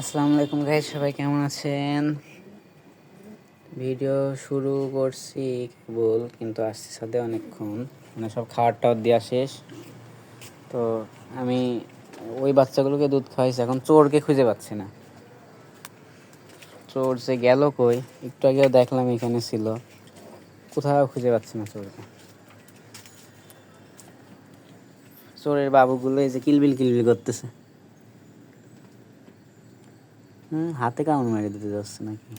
আসসালামু আলাইকুম গাইস, সবাই কেমন আছেন? ভিডিও শুরু করছি কেবল, কিন্তু আসছি সাথে অনেকক্ষণ, মানে সব খাবার টাবার দেওয়া শেষ। তো আমি ওই বাচ্চাগুলোকে দুধ খাওয়াইছি, এখন চোরকে খুঁজে পাচ্ছি না। চোর যে গেল কই, একটু আগেও দেখলাম এখানে ছিল, কোথাও খুঁজে পাচ্ছি না চোরকে। চোরের বাবুগুলো এই যে কিলবিল কিলবিল করতেছে। হাতে কামড় মেরে দিতে যাচ্ছে নাকি?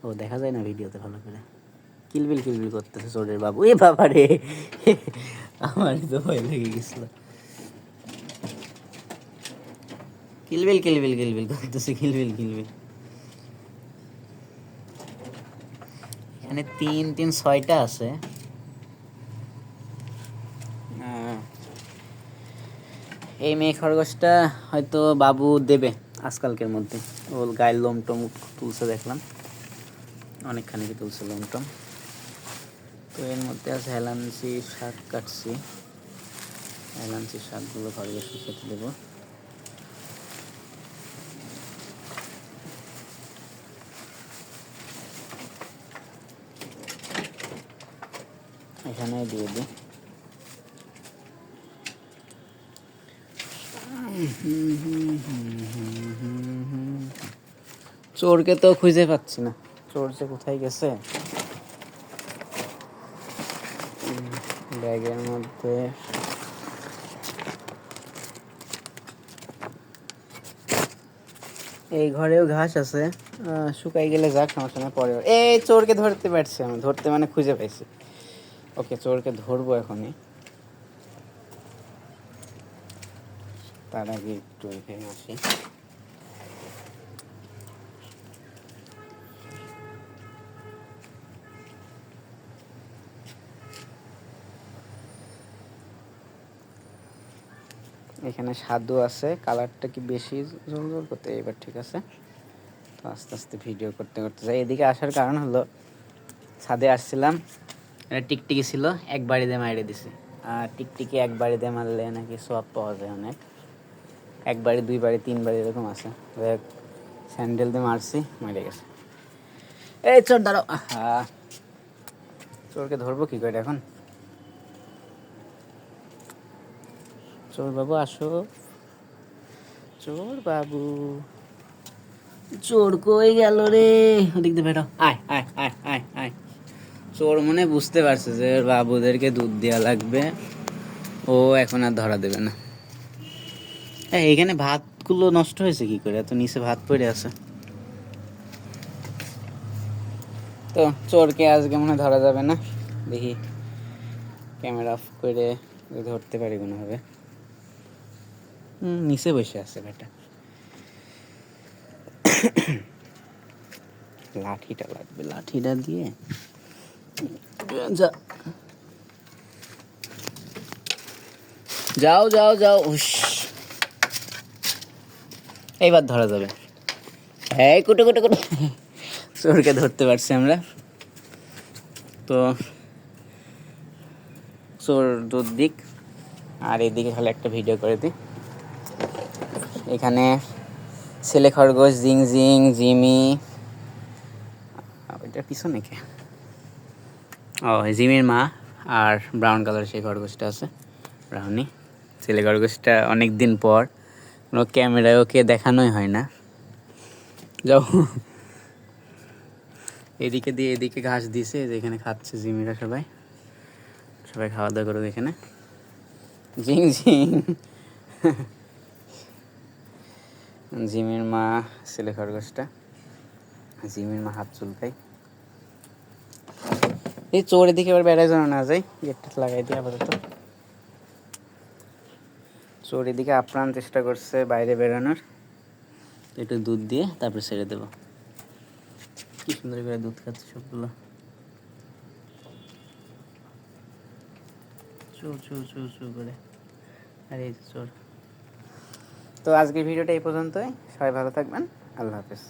ও দেখা যায় না ভিডিওতে ভালো করে। কিলবিল কিলবিল করতেছে চোরের বাবু। এ বাবা রে, আমার তো ভয় লেগে গেছিল। কিলবিল কিলবিল কিলবিল করতেছে, কিলবিল কিলবিল। এখানে 6টা আছে। এই মেয়ে খরগোশটা হয়তো বাবু দেবে আজকালকের মধ্যে। ওর গায়ের লোম টোম তুলছে দেখলাম, অনেকখানি তুলছে লোম টোম। তো এর মধ্যে আছে হেলাঞ্চি শাক কাটছি, হেলাঞ্চি শাকগুলো খরগোশকে খেতে দেবো। এখানে দিয়ে দিই। চোরকে তো খুঁজে পাচ্ছি না, চোর যে কোথায় গেছে। ব্যাগের মধ্যে এই ঘরেও ঘাস আছে, শুকাই গেলে যাক, সমস্যা নেই, পরে। এই চোরকে ধরতে পারছি আমি, ধরতে মানে খুঁজে পাইছি। ওকে, চোরকে ধরবো এখনই। তার আগে একটু এখানে আসি। এখানে সাধু আছে, কালারটা কি বেশি জল জল করতে, এবার ঠিক আছে। তো আস্তে আস্তে ভিডিও করতে করতে যাই। এদিকে আসার কারণ হলো, ছাদে আসছিলাম, একটা টিকটিকি ছিল, এক বাড়িতে মাইরে দিছে। আর টিকটিকি এক বাড়িতে মারলে নাকি সব পাওয়া যায় অনেক। এক বাড়ি, 2 বাড়ি, 3 বাড়ি এরকম আছে। স্যান্ডেল দিয়ে মারছি, মারে গেছে। এই চোর দাঁড়াও। হ্যাঁ, চোরকে ধরবো কি করে এখন? চোর বাবু আসো, চোর বাবু। চোর কই গেল রে? ওদিক দিয়ে বেরো, আয় আয় আয় আয় আয়। চোর মনে বুঝতে পারছে যে বাবুদেরকে দুধ দেওয়া লাগবে, ও এখন আর ধরা দেবে না। এখানে ভাতগুলো নষ্ট হয়েছে কি করে? এত নিচে ভাত পড়ে আছে। তো চোরকে আজকে মনে ধরা যাবে না, দেখি ক্যামেরা অফ করে ধরতে পারি কোনোভাবে। নিচে বসে আছে বেটা। লাঠিটা লাগবে, লাঠিটা দিয়ে যাও যাও যাও। এইবার ধরা যাবে। হ্যাঁ, কুটে কুটে কুটে চোরকে ধরতে পারছি আমরা। তো চোর দুধ দিক, আর এদিকে খালি একটা ভিডিও করে দিই। এখানে ছেলে খরগোশ জিং জিং, জিমি, ওইটার পিছনে কে? ও, জিমির মা। আর ব্রাউন কালার সেই খরগোশটা আছে, ব্রাউনি। ছেলে খরগোশটা অনেক দিন পর, কোনো ক্যামেরায় ওকে দেখানোই হয় না। যাও, এদিকে দিয়ে এদিকে ঘাস দিছে, যেখানে খাচ্ছে জিমিরা, সবাই সবাই খাওয়া দাওয়া করুক এখানে। জিং জিং। জিমির মা, ছেলে খরগোশটা, জিমির মা হাত চুলকাই। এই চোর এদিকে এবার বেড়ায় যেন না যায়, গেটটা লাগাই দিই আপাতত। চোর এদিকে আপ্রাণ চেষ্টা করছে বাইরে বেরোনোর, একটু দুধ দিয়ে তারপর ছেড়ে দেবো। কি সুন্দর করে দুধ খাচ্ছে সবগুলো। চোর চোর চোর চোর করে, আর এই চোর। তো আজকের ভিডিওটা এই পর্যন্তই, সবাই ভালো থাকবেন, আল্লাহ হাফেজ।